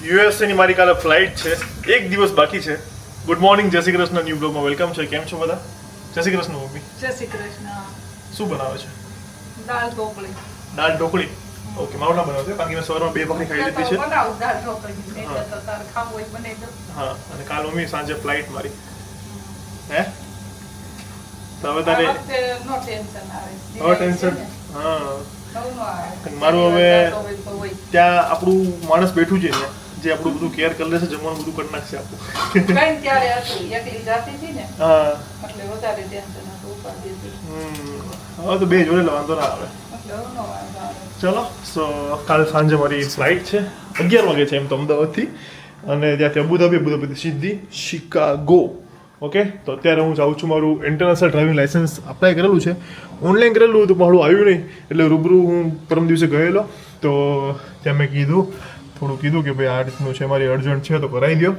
USA ની મારી કાલે ફ્લાઇટ છે, એક દિવસ બાકી છે. ગુડ મોર્નિંગ, જય શ્રી કૃષ્ણ. ન્યૂ બ્લોગમાં વેલકમ છે. કેમ છો બધા? જય શ્રી કૃષ્ણ મમ્મી. જય શ્રી કૃષ્ણ. શું બનાવે છે? દાળ ઢોકળી. દાળ ઢોકળી. ઓકે, મારું ના બનાવશે કારણ કે મેં સવારમાં 2 ભાખરી ખાઈ લીધી છે. બનાવું દાળ ઢોકળી. નહીં તો તાર ખાવું હોય બનાવી દો. હા, અને કાલ મમ્મી સાંજે ફ્લાઇટ મારી. હે? તો હવે તારે નો ટેન્શન આવે. હવે ટેન્શન. હા. નવું નો આવે. મારું હવે ત્યાં આપણું માણસ બેઠું છે ને, જે આપણું બધું કેર કરી લેશે, જમવાનું બધું કરી નાખશે આપણું. કઈ ત્યારે હતું એકલી જાતી હતી ને, હા, એટલે વધારે ટેન્શન હતું ઉપાડી દીધી. હવે તો બે જોડે વાંધો ના આવે. એટલે હવે નો વાંધો આવે. ચલો, સો કાલ સાંજે મારી ફ્લાઇટ છે, 11 વાગે છે એમ તો અમદાવાદથી, અને ત્યાંથી અબુધાબી સીધી શિકાગો. ઓકે, તો અત્યારે હું જાઉં છું. મારું ઇન્ટરનેશનલ ડ્રાઇવિંગ લાઇસન્સ અપ્લાય કરેલું છે, ઓનલાઈન કરેલું હતું, મારું આવ્યું નહીં, એટલે રૂબરૂ હું પરમ દિવસે ગયેલો. તો ત્યાં મેં થોડું કીધું કે ભાઈ આ રીતનું છે, મારી અર્જન્ટ છે તો કરાવી દો.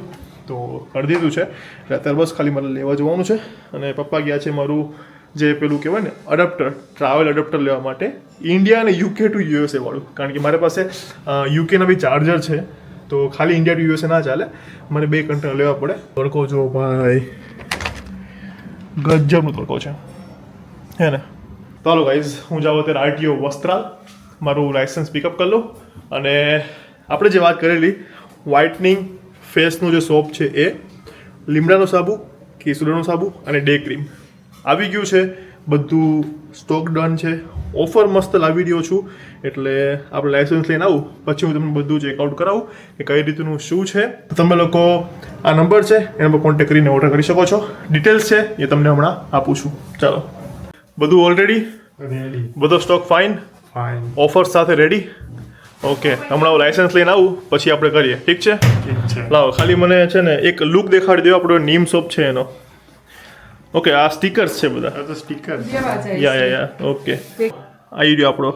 તો કરી દીધું છે. એટલે અત્યારે બસ ખાલી મારે લેવા જવાનું છે. અને પપ્પા ગયા છે મારું જે પેલું કહેવાય ને અડપ્ટર, ટ્રાવેલ અડપ્ટર લેવા માટે, ઇન્ડિયા અને યુકે ટુ યુએસએ વાળું. કારણ કે મારી પાસે યુકેના બી ચાર્જર છે, તો ખાલી ઇન્ડિયા ટુ યુએસએ ના ચાલે, મને 2 કન્ટેનર લેવા પડે. તડકો જો ભાઈ, ગજબનો તડકો છે, હે ને? ચાલો ગાઈઝ, હું જાઉં અત્યારે આરટીઓ વસ્ત્રાલ, મારું લાઇસન્સ પિકઅપ કરી લઉં. અને આપણે જે વાત કરેલી વ્હાઇટનિંગ ફેસનું જે સોપ છે, એ લીમડાનો સાબુ, કેસુડાનો સાબુ અને ડે ક્રીમ આવી ગયું છે. બધું સ્ટોક ડન છે. ઓફર મસ્ત લાવી રહ્યો છું, એટલે આપણે લાઇસન્સ લઈને આવું પછી હું તમને બધું ચેકઆઉટ કરાવું કે કઈ રીતનું શું છે. તમે લોકો આ નંબર છે એના પર કોન્ટેક્ટ કરીને ઓર્ડર કરી શકો છો. ડિટેલ્સ છે એ તમને હમણાં આપું છું. ચાલો, બધું ઓલરેડી બધો સ્ટોક ફાઇન, ઓફર સાથે રેડી. ઓકે, હમણાં હું લાઇસન્સ લઈને આવું પછી આપણે કરીએ. ઠીક છે? લાવો, ખાલી મને છે ને એક લુક દેખાડી દો આપણો નીમ સોપ છે એનો. ઓકે, આ સ્ટીકર્સ છે બધા. જેવા જાય યા ઓકે, આવી રહ્યો આપણો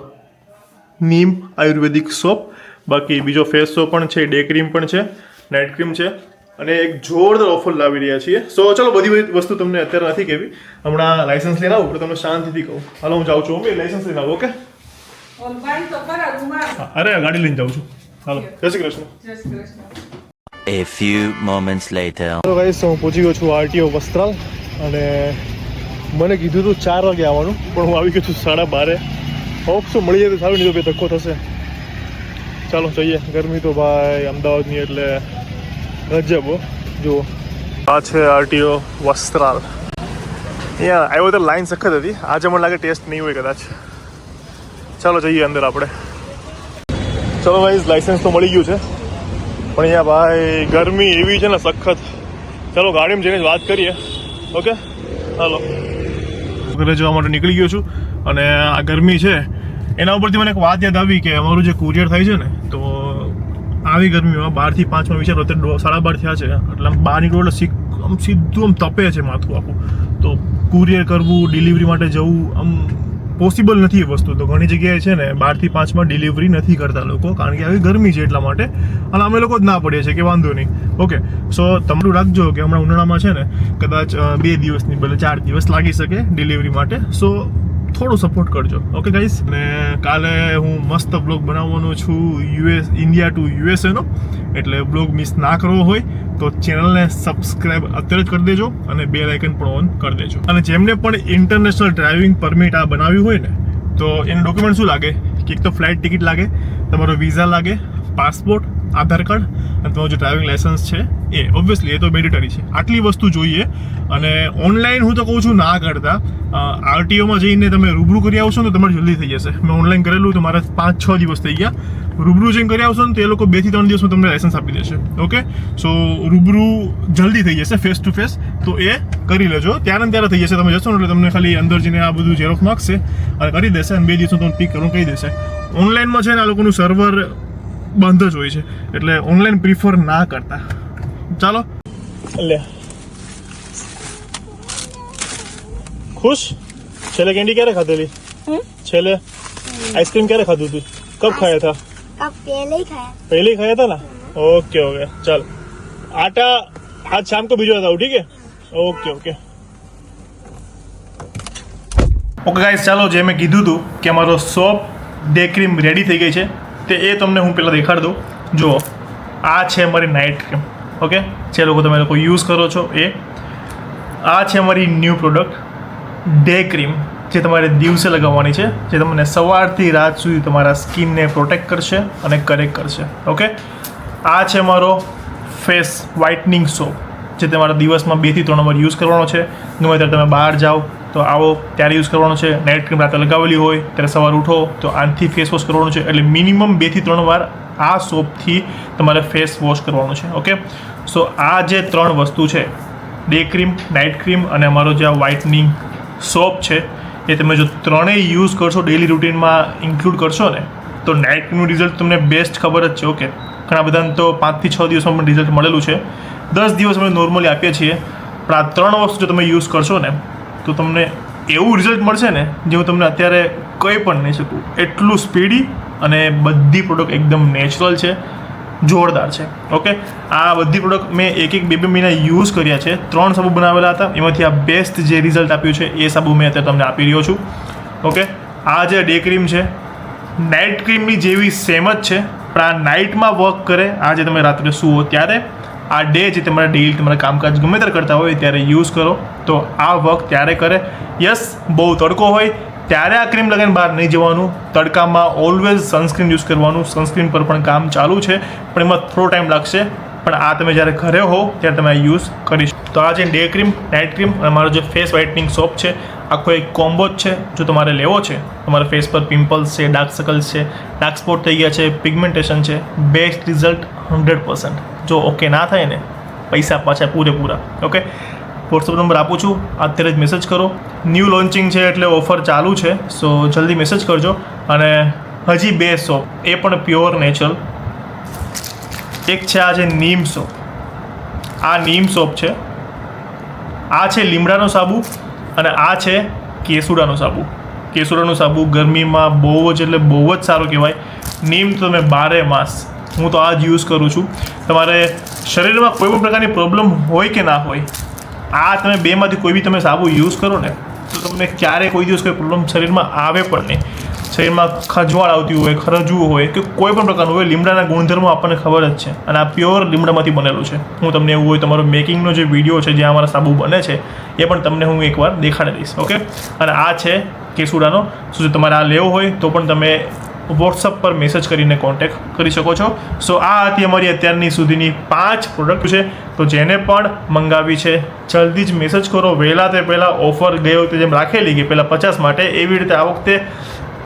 નીમ આયુર્વેદિક સોપ. બાકી બીજો ફેસ સોપ પણ છે, ડે ક્રીમ પણ છે, નાઇટ ક્રીમ છે, અને એક જોરદાર ઓફર લાવી રહ્યા છીએ. સો ચલો, બધી વસ્તુ તમને અત્યારે નથી કહેવી, હમણાં લાઇસન્સ લઈને આવું એટલે તમને શાંતિથી કહું. હાલો, હું જાઉં છું મમ્મી, લાઇસન્સ લઈને આવું. ઓકે? ઓલ બાઈ તો કરા રૂમાલ. અરે ગાડી લઈને જાઉં છું. હાલો, જય શ્રી કૃષ્ણ. જય Shri Krishna. A few moments later. તો ગાઈસ, હું પહોંચી ગયો છું આરટીઓ વસ્ત્રાલ, અને મને કીધું હતું 4 વાગે આવવાનું, પણ હું આવી ગયો છું 12:30. હોપ શું મળી જાય તો સારું, નહીં તો ભાઈ ધક્કો થશે. ચાલો જઈએ. ગરમી તો ભાઈ અમદાવાદની એટલે ગજબ હો. જુઓ, આ છે આરટીઓ વસ્ત્રાલ. અહીંયા આવ્યો તો લાઈન સખત હતી. આજે મને લાગે ટેસ્ટ નહીં હોય કદાચ. ચાલો જઈએ અંદર આપણે. ચલો ભાઈ, લાઇસન્સ તો મળી ગયું છે, પણ અહીંયા ભાઈ ગરમી એવી છે ને સખત. ચાલો ગાડીમાં જઈને જ વાત કરીએ. ઓકે, હાલો. ઘરે જવા માટે નીકળી ગયો છું, અને આ ગરમી છે એના ઉપરથી મને એક વાત યાદ આવી કે અમારું જે કુરિયર થાય છે ને, તો આવી ગરમીમાં 12 થી 5 વિચારો અત્યારે 12:30 થયા છે, એટલે આમ બહાર નીકળો એટલે આમ સીધું આમ તપે છે માથું આખું. તો કુરિયર કરવું, ડિલિવરી માટે જવું આમ પોસિબલ નથી એ વસ્તુ. તો ઘણી જગ્યાએ છે ને 2 થી 5 ડિલિવરી નથી કરતા લોકો, કારણ કે આવી ગરમી છે એટલા માટે. અને અમે લોકો જ ના પડીએ છીએ કે વાંધો નહીં. ઓકે, સો તમારું રાખજો કે હમણાં ઉનાળામાં છે ને કદાચ 2 દિવસની બદલે 4 દિવસ લાગી શકે ડિલિવરી માટે. સો થોડો સપોર્ટ કરજો. ઓકે ગાઈસ, અને કાલે હું મસ્ત બ્લોગ બનાવવાનો છું ઇન્ડિયા ટુ યુએસએનો, એટલે બ્લોગ મિસ ના કરવો હોય તો ચેનલને સબસ્ક્રાઇબ અત્યારે જ કરી દેજો, અને બેલ આઇકન પણ ઓન કરી દેજો. અને જેમને પણ ઇન્ટરનેશનલ ડ્રાઇવિંગ પરમિટ આ બનાવ્યું હોય ને, તો એનું ડોક્યુમેન્ટ શું લાગે કે એક તો ફ્લાઇટ ટિકિટ લાગે, તમારો વિઝા લાગે, પાસપોર્ટ, આધાર કાર્ડ, અને તમારું જે ડ્રાઇવિંગ લાઇસન્સ છે એ ઓબ્વિયસલી એ તો મેન્ડેટરી છે. આટલી વસ્તુ જોઈએ. અને ઓનલાઈન હું તો કહું છું ના કરતા, આરટીઓમાં જઈને તમે રૂબરૂ કરી આવશો ને તો તમારે જલ્દી થઈ જશે. મેં ઓનલાઈન કરેલું તો મારે 5-6 દિવસ થઈ ગયા. રૂબરૂ જઈને કરી આવશો ને તો એ લોકો 2 થી 3 દિવસમાં તમને લાઇસન્સ આપી દેશે. ઓકે, સો રૂબરૂ જલ્દી થઈ જશે, ફેસ ટુ ફેસ. તો એ કરી લેજો, ત્યારે ને ત્યારે થઈ જશે. તમે જશો ને એટલે તમને ખાલી અંદર જઈને આ બધું ઝેરોક્સ માગશે અને કરી દેશે, અને 2 દિવસમાં તમને પિક કરવાનું કહી દેશે. ઓનલાઈનમાં છે ને આ લોકોનું સર્વર બંધ જ હોય છે, એટલે ઓનલાઈન પ્રિફર ના કરતા. ચાલો લે, ખુશ? છેલ્લે કેન્ડી ક્યારે ખાધેલી? છેલ્લે આઈસ્ક્રીમ ક્યારે ખાધું તું? कब खाया था? कब पहले ही खाया. पहले ही खाया था ना? ओके ओके, चल आटा आज शाम को भिजवा था, ठीक है? ओके ओके ઓકે ગાઈસ, ચાલો જે મેં કીધું હતું કે અમારો સોપ ડે ક્રીમ રેડી થઈ ગઈ છે, તે એ તમને હું પહેલાં દેખાડી દઉં. જુઓ, આ છે અમારી નાઇટ ક્રીમ. ઓકે, જે તમે લોકો યુઝ કરો છો એ. આ છે અમારી ન્યૂ પ્રોડક્ટ ડે ક્રીમ, જે તમારે દિવસે લગાવવાની છે, જે તમને સવારથી રાત સુધી તમારા સ્કિનને પ્રોટેક્ટ કરશે અને કરેક્ટ કરશે. ઓકે, આ છે અમારો ફેસ વ્હાઇટનિંગ સોપ, જે તમારા દિવસમાં 2 થી 3 વાર યુઝ કરવાનો છે. ગમે ત્યારે તમે બહાર જાઓ તો આવો ત્યારે યુઝ કરવાનો છે. નાઇટ ક્રીમ રાતે લગાવેલી હોય ત્યારે સવાર ઉઠો તો આનાથી ફેસ વોશ કરવાનું છે. એટલે મિનિમમ 2 થી 3 વાર આ સોપથી તમારે ફેસ વોશ કરવાનું છે. ઓકે, સો આ જે 3 વસ્તુ છે, ડે ક્રીમ, નાઇટ ક્રીમ અને અમારો જે આ વ્હાઇટનિંગ સોપ છે, એ તમે જો ત્રણેય યુઝ કરશો, ડેલી રૂટીનમાં ઇન્ક્લુડ કરશો ને, તો નાઇટ ક્રીમનું રિઝલ્ટ તમને બેસ્ટ ખબર જ છે. ઓકે, ઘણા બધાને તો 5 થી 6 દિવસમાં પણ રિઝલ્ટ મળેલું છે. 10 દિવસ અમે નોર્મલી આપીએ છીએ, પણ આ 3 વસ્તુ જો તમે યુઝ કરશો ને તો તમને એવું રિઝલ્ટ મળશે ને જે હું તમને અત્યારે કંઈ પણ નહીં શકું. એટલું સ્પીડી અને બધી પ્રોડક્ટ એકદમ નેચરલ છે, જોરદાર છે. ઓકે, આ બધી પ્રોડક્ટ મેં 1-2 મહિના યુઝ કર્યા છે. 3 સાબુ બનાવેલા હતા, એમાંથી આ બેસ્ટ જે રિઝલ્ટ આપ્યું છે એ સાબુ મેં અત્યારે તમને આપી રહ્યો છું. ઓકે, આ જે ડે ક્રીમ છે નાઇટ ક્રીમની જેવી સેમ જ છે, પણ આ નાઇટમાં વર્ક કરે. આ જે તમે રાત્રે સૂવો ત્યારે, આ ડે જે તમારા ડેલી તમારા કામકાજ ગમે ત્યારે કરતા હોય ત્યારે યુઝ કરો તો આ વર્ક ત્યારે કરે. યસ, બહુ તડકો હોય ત્યારે આ ક્રીમ લગાવીને બહાર નહીં જવાનું. તડકામાં ઓલવેઝ સનસ્ક્રીન યુઝ કરવાનું. સનસ્ક્રીન પર પણ કામ ચાલુ છે, પણ એમાં થોડો ટાઈમ લાગશે. પણ આ તમે જ્યારે ઘરે હો ત્યારે તમે આ યુઝ કરી શકો. તો આ છે ડે ક્રીમ, નાઇટ ક્રીમ અને મારો જે ફેસ વ્હાઇટનિંગ સોપ છે, આખો એક કોમ્બો જ છે. જો તમારે લેવો છે, તમારા ફેસ પર પિમ્પલ્સ છે, ડાર્ક સર્કલ્સ છે, ડાર્ક સ્પોટ થઈ ગયા છે, પિગમેન્ટેશન છે, બેસ્ટ રિઝલ્ટ 100%. જો ઓકે ના થાય ને, પૈસા પાછા પૂરેપૂરા. ઓકે, વોટ્સઅપ નંબર આપું છું, અત્યારે જ મેસેજ કરો. ન્યૂ લોન્ચિંગ છે એટલે ઓફર ચાલુ છે, સો જલ્દી મેસેજ કરજો. અને હજી 2 સોપ, એ પણ પ્યોર નેચરલ. એક છે આ છે નીમ સોપ. આ નીમ સોપ છે. આ છે લીમડાનો સાબુ અને આ છે કેસુડાનો સાબુ. કેસુડાનો સાબુ ગરમીમાં બહુ જ એટલે બહુ જ સારો કહેવાય. નીમ તો તમે 12 માસ, હું તો આ જ યુઝ કરું છું. તમારે શરીરમાં કોઈ પણ પ્રકારની પ્રોબ્લેમ હોય કે ના હોય, આ તમે 2માંથી કોઈ બી તમે સાબુ યુઝ કરો ને તો તમને ક્યારેય કોઈ દિવસ કોઈ પ્રોબ્લેમ શરીરમાં આવે પણ નહીં. શરીરમાં ખંજવાળ આવતી હોય, ખરજવું હોય કે કોઈ પણ પ્રકારનું હોય, લીમડાના ગુણધર્મો આપણને ખબર જ છે. અને આ પ્યોર લીમડામાંથી બનેલું છે. હું તમને એવું હોય તમારો મેકિંગનો જે વિડીયો છે જ્યાં અમારા સાબુ બને છે એ પણ તમને હું એકવાર દેખાડી દઈશ. ઓકે, અને આ છે કેસુડાનો. જો તમારે આ લેવો હોય તો પણ તમે વોટ્સઅપ પર મેસેજ કરીને કોન્ટેક્ટ કરી શકો છો. સો આ હતી અમારી અત્યારની સુધીની 5 પ્રોડક્ટ છે. તો જેને પણ મંગાવી છે જલ્દી જ મેસેજ કરો. વહેલા તે પહેલાં ઓફર ગઈ વખતે જેમ રાખેલી કે પહેલાં 50 માટે, એવી રીતે આ વખતે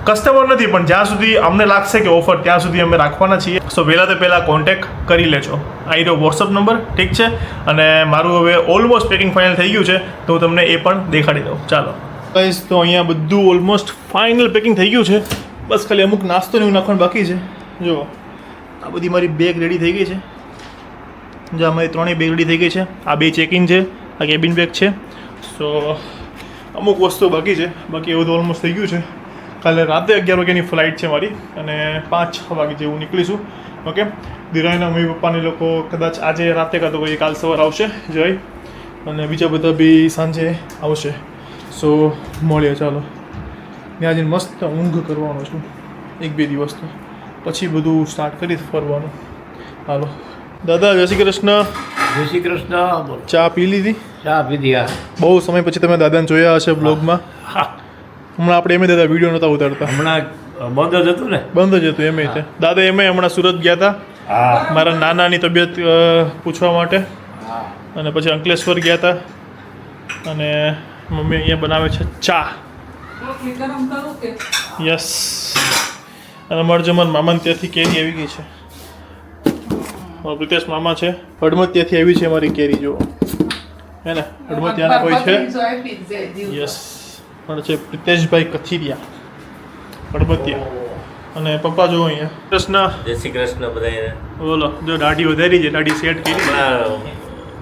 કસ્ટમર નથી, પણ જ્યાં સુધી અમને લાગશે કે ઓફર, ત્યાં સુધી અમે રાખવાના છીએ. સો વહેલા તે પહેલાં કોન્ટેક્ટ કરી લેજો. આ રહ્યો વોટ્સઅપ નંબર, ઠીક છે. અને મારું હવે ઓલમોસ્ટ પેકિંગ ફાઇનલ થઈ ગયું છે, તો હું તમને એ પણ દેખાડી દઉં. ચાલો ગાઈસ, તો અહીંયા બધું ઓલમોસ્ટ ફાઇનલ પેકિંગ થઈ ગયું છે. બસ ખાલી અમુક નાસ્તો ને એવું નાખવાનું બાકી છે. જો આ બધી મારી બેગ રેડી થઈ ગઈ છે. જો અમારી 3 બેગ રેડી થઈ ગઈ છે. આ 2 ચેકિંગ છે, આ કેબિન બેગ છે. સો અમુક વસ્તુ બાકી છે, બાકી એવું તો ઓલમોસ્ટ થઈ ગયું છે. કાલે રાતે 11 વાગ્યાની ફ્લાઇટ છે મારી અને 5-6 વાગે જેવું નીકળીશું. ઓકે, દિરાઈના મમ્મી પપ્પાને લોકો કદાચ આજે રાતે કાં તો કોઈ કાલ સવાર આવશે જય, અને બીજા બધા બી સાંજે આવશે. સો મળીએ. ચાલો, ત્યાં જઈને મસ્ત ઊંઘ કરવાનો છું 1-2 દિવસ, તો પછી બધું સ્ટાર્ટ કરી ફરવાનું. હાલો દાદા, જય શ્રી કૃષ્ણ. જય શ્રી કૃષ્ણ. ચા પી લીધી? ચા પીધી. બહુ સમય પછી તમે દાદાને જોયા હશે બ્લોગમાં. હમણાં આપણે એમ દાદા વિડીયો નહોતા ઉતારતા, હમણાં બંધ જ હતું ને. બંધ જ હતું એમ. દાદા એમ હમણાં સુરત ગયા હતા હા, મારા નાનાની તબિયત પૂછવા માટે, અને પછી અંકલેશ્વર ગયા હતા. અને મમ્મી અહીંયા બનાવે છે ચા. રોટલી ગરમ કરું કે? યસ. અને અમારે જમણ મામાને ત્યાંથી કેરી આવી ગઈ છે. પ્રિતેશ મામા છે, હડમતિયાથી આવી છે અમારી કેરી. જો હે ને, હડમતિયાના કોઈ છે. યસ, પણ છે પ્રિતેશભાઈ કથિરિયા, હડમતિયા. અને પપ્પા જો અહીંયા. કૃષ્ણ. જય શ્રી કૃષ્ણ બધાને. બોલો, જો દાઢી વધારી છે, દાઢી સેટ કરી.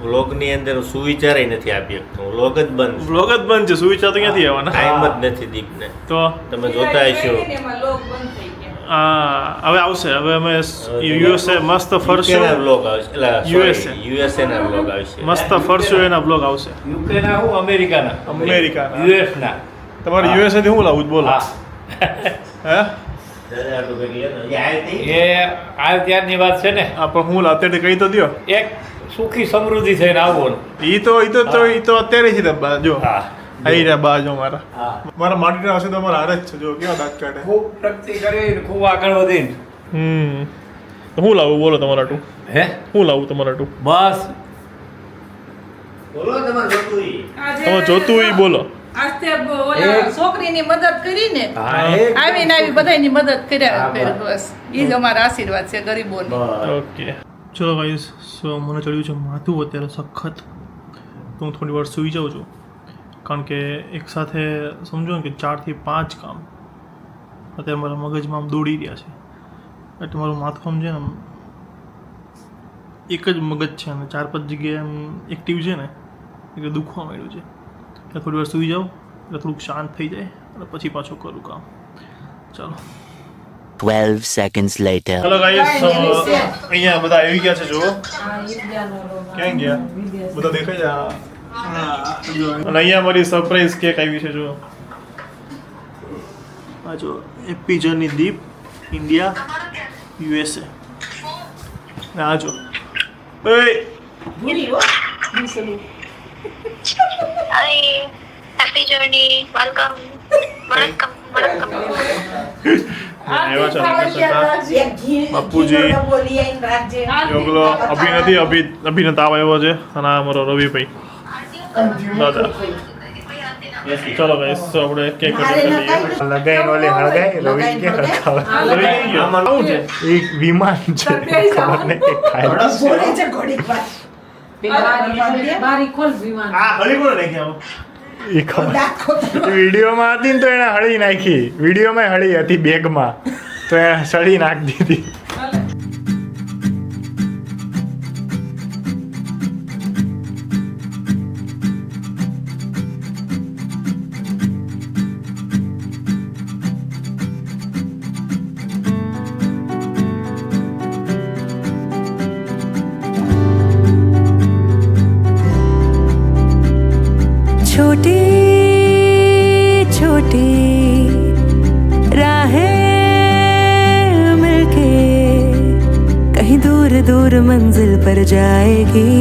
વ્લોગની અંદર સુવિચાર નથી આપી શકતો. વ્લોગ જ બંધ. વ્લોગ જ બંધ છે, સુવિચાર તો ક્યાંથી આવવાના? ટાઈમ જ નથી દીપને. તો તમે જોતા હશો. એમાં લોક બંધ થઈ ગયા. હા, હવે આવશે. હવે અમે યુએસએ મસ્ત ફરશું. વ્લોગ આવશે. USA. યુએસએ ના વ્લોગ આવશે. મસ્ત ફરશું, એના બ્લોગ આવશે. યુકેના હું અમેરિકાના અમેરિકાના. યુએસના. તમારે યુએસએ થી હું લાવું બોલો? હા, હે એ આ ત્યારની વાત છે ને. આ પણ હું અત્યારે કહી તો દ્યો. એક સુખી સમૃદ્ધિ થઈને આવો ને. ઈ તો અત્યારે છે બા જો હા આઈ રહ્યા બા જો મારા હા. મારા માટીના હશે તો મારા હારે જ છે જો કેવા દાંત કાઢે. ખૂબ પ્રગતિ કરીને ખૂબ આગળ વધીને. તો હું લાવું બોલો તમારા ટુ હે હું લાવું તમારા ટુ બસ બોલો તમારે જોતું ઈ. તમે જોતું ઈ બોલો. આજથી ઓલા છોકરીની મદદ કરીને હા એક આવીને આવી બધાની મદદ કર્યા હા, કરે બસ. બસ ઈ જ અમારા આશીર્વાદ છે ગરીબોની. બસ. ઓકે ચલો ગાઈસ સો મને ચડ્યું છે માથું અત્યારે સખત તો હું થોડી વાર સૂઈ જાઉં છું કારણ કે એક સાથે સમજો ને કે 4 થી 5 કામ અત્યારે મારા મગજમાં આમ દોડી રહ્યા છે એટલે મારું માથું આમ છે ને આમ એક જ મગજ છે અને 4-5 જગ્યાએ આમ એક્ટિવ છે ને એટલે દુખવા માંડ્યું છે એટલે થોડી વાર સૂઈ જાઉં એટલે થોડુંક શાંત થઈ જાય અને પછી પાછું કરું કામ ચાલો 12 seconds later. હેલો ગાઈસ અહીંયા બધા આવી ગયા છે જુઓ ક્યાં ગયા બધા દેખાય છે અને અહીંયા મારી સરપ્રાઈઝ કેક આવી છે જુઓ આ જો હેપી જર્ની દીપ ઇન્ડિયા યુએસએ આ જો ઓય Hi, happy journey. Welcome. આવ્યા છે રમેશ કાકા, બાપુજી યોગલો અભિ તાવ આવ્યો છે અને આ અમારો રવિભાઈ દાદા ચલો ગાઈસ તો આપણે કેક કટ કરી લઈએ લગાઈને ઓલી હળગાઈ રવિ કે હળગાવે રવિ કઈ ગયો આવું છે એક વિમાન છે ખબર નહીં કે ખાય બારી ખોલ વિમાન આ હળી કોણ નાખી આમ એ ખબર વિડીયોમાં હતી ને તો એને હળી નાખી વિડીયોમાં હળી હતી બેગમાં તો એને સળી નાખી દીધી छोटी छोटी राहें मिलके कहीं दूर दूर मंजिल पर जाएगी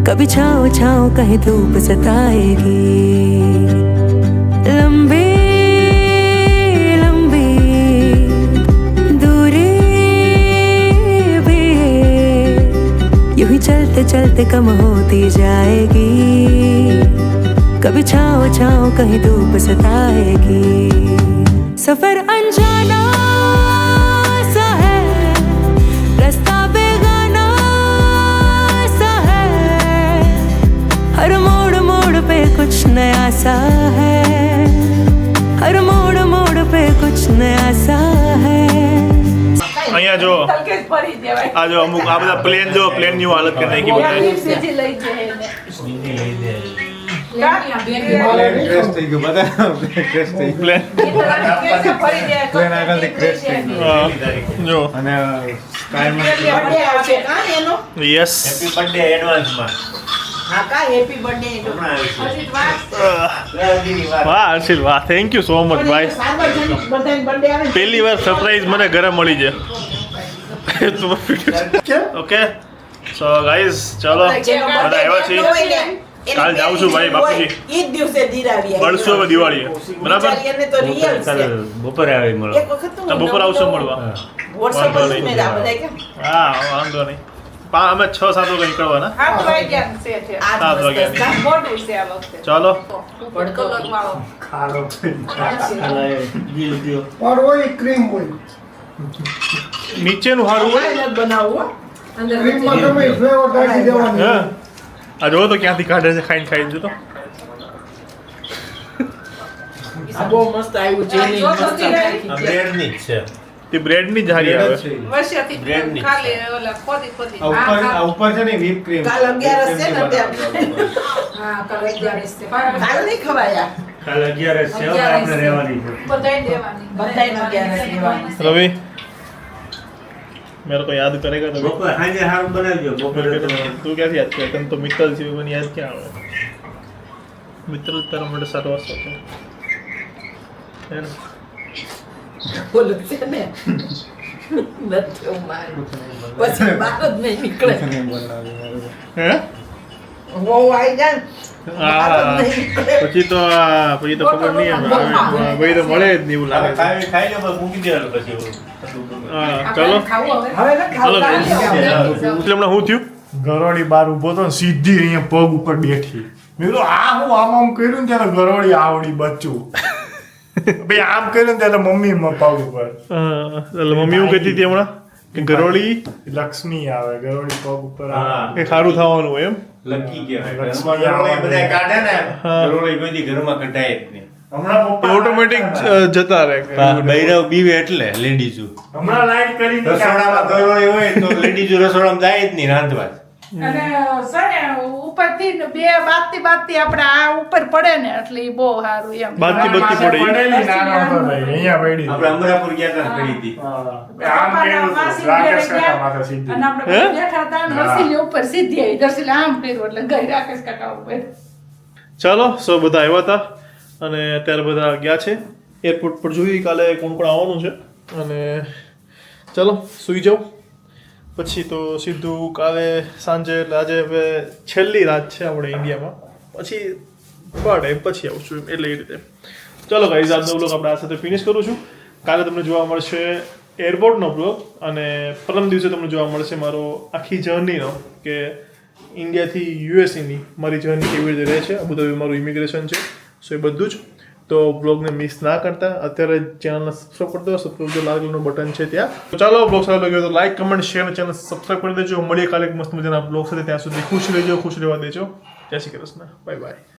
कभी छाँव छाँव कहीं धूप सताएगी लंबी लंबी दूरी भी यूं ही चलते चलते कम होती जाएगी कभी छाँव छाँव कहीं धूप सताएगी सफर अनजाना सा है रास्ता बेगाना सा है हर मोड़ मोड़ पे कुछ नया सा है हर मोड़ मोड़ पे कुछ नया सा है અહીંયા જો તલકેજ ભરી દેવાય આ જો અમુક આ બધા પ્લેન જો પ્લેન ની હાલત કરી નાખી બધા સીધી લઈ જાય એને પ્લેન જો અને યસ હેપી બર્થડે એડવાન્સમાં વાહ હર્ષિલ વાહ થેન્ક યુ સો મચ ભાઈ પહેલી વાર સરપ્રાઈઝ મને ઘરે મળી છે ઓકે સો ગાઈઝ ચલો બધા આવ્યા છીએ કાલ જાઉં છું ભાઈ બાપુજી ઈ જ દિવસે દીરાવી મળશું હવે દિવાળીએ બરાબર એને તો રિયલ છે બપોરે આવી મળો. એક વખત તો બપોર આવશો મળવા WhatsApp વાંધો પર નહીં. મેરા બધા કેમ હા વાંધો નહીં અમે 6-7 વાગે નીકળવાના 8 વાગ્યા છે છે આ 7 વાગ્યા મોટું છે આ વખતે ચાલો કલર વાળો નીચેનું સારું હોય બનાવવું અંદર હા આ જો તો ક્યાંથી કાઢે છે ખાઈને ખાઈને જો તો આ બહુ મસ્ત આવ્યું છે ને મસ્ત આ બ્રેડની જ છે તે બ્રેડની જ હારી આવે વર્ષથી બ્રેડની. ખાલી ઓલા ખોદી ખોદી ઉપર છે ને whipped cream. કાલ 11 છે ને ત્યાં હા કલર 11 છે કાલ નહીં ખવાયા કાલે 11 છે હવે આપણે રહેવાની છે. બધાય દેવાની બધાયનો 11 દેવાની રવિ મેરે को याद करेगा तो બપોરે સાંજે સારું બનાવજો બપોરે તો તું ક્યાંથી યાદ કરે તને તો મિત્તલ સિવાય મને યાદ ક્યાં આવે મિત્તલ તારા માટે સારો વસ્તુ છે હે ને ઓલું છે ને નથી મારું પછી બહાર જ નહીં નીકળે હે બહુ આવી જાય ને, બહાર જ હા નહીં નીકળે. પછી તો ખબર નહીં હવે. ભાઈ તો મળે જ નહીં એવું લાગે છે. ખાઈ લો બસ મૂકી દેવાનું પછી ઓલું. હા ચાલો ખાવું હવે હવે ને ચાલો ખાવું એટલે હમણાં શું થયું ગરોળી બાર ઊભો તો ને સીધી અહીંયા પગ ઉપર બેઠી મેં કીધું આ હું આમ કર્યું ને ત્યારે ગરોળી આવડી બચ્ચું ભાઈ આમ કર્યું ને ત્યારે મમ્મી પગ ઉપર એટલે મમ્મી એવું કહેતી હતી હમણાં કે ગરોળી લક્ષ્મી આવે ગરોળી પગ ઉપર હા. આવે કે સારું થવાનું હોય એમ લકી કહેવાય. લક્ષ્મી ઘરમાં ગરોળી આવે. બધાય કાઢે ને હા. ગરોળી કોઈ દી ઘરમાં કઢાય જ નહીં. હમણાં પપ્પા ઓટોમેટિક જતા રહે બૈરાવ બીવે એટલે લેડીઝો હમણાં લાઈટ કરી રસોડામાં ગરોળી હોય તો લેડીઝો રસોડામાં જાય જ નહીં રાંધવા જ. અને છે ને ઉપરથી ને બે બાદતી આપણે આ ઉપર પડે ને એટલે ઈ બહુ સારું એમ બાદતી બત્તી પડે ઈ. પડેલી નાનો હતો ભાઈ અહીંયા પડી આપણે અમરાપુર ગયા હતા ને કરી હતી. આમ કર્યું હતું. રાકેશ કાકા માથે સીધી અને આપણે હે? બેઠા હતા ને રસીલી ઉપર સીધી આવી દર્શીલે આમ કર્યું એટલે ગઈ રાકેશ કાકા ઉપર ચાલો સો બધા આવ્યા હતા અને અત્યારે બધા ગયા છે એરપોર્ટ પર જોઈએ કાલે કોણ કોણ આવવાનું છે અને ચાલો સૂઈ જાઉં પછી તો સીધું કાલે સાંજે એટલે આજે હવે છેલ્લી રાત છે આપણે ઇન્ડિયામાં પછી થોડા ટાઈમ પછી આવશું એમ એટલે એ રીતે ચાલો ગાઈઝ આજનો બ્લોગ આપણે આ સાથે ફિનિશ કરું છું કાલે તમને જોવા મળશે એરપોર્ટનો બ્લોગ અને પરમ દિવસે તમને જોવા મળશે મારો આખી જર્નીનો કે ઇન્ડિયાથી યુએસએની મારી જર્ની કેવી રીતે રહે છે અબુધાબી મારું ઇમિગ્રેશન છે સો એ બધું જ તો બ્લોગને મિસ ના કરતા અત્યારે ચેનલને સબસ્ક્રાઈબ કરી દો સબસ્ક્રાઈબ જો લાલ કલરનું બટન છે ત્યાં તો ચાલો બ્લોગ સારો લાગ્યો તો લાઈક કમેન્ટ શેર અને ચેનલ સબસ્ક્રાઈબ કરી દેજો મળીએ કાલે એક મસ્ત મજાના બ્લોગ સાથે ત્યાં સુધી ખુશ રહેજો ખુશ રહેવા દેજો જય શ્રી કૃષ્ણ બાય બાય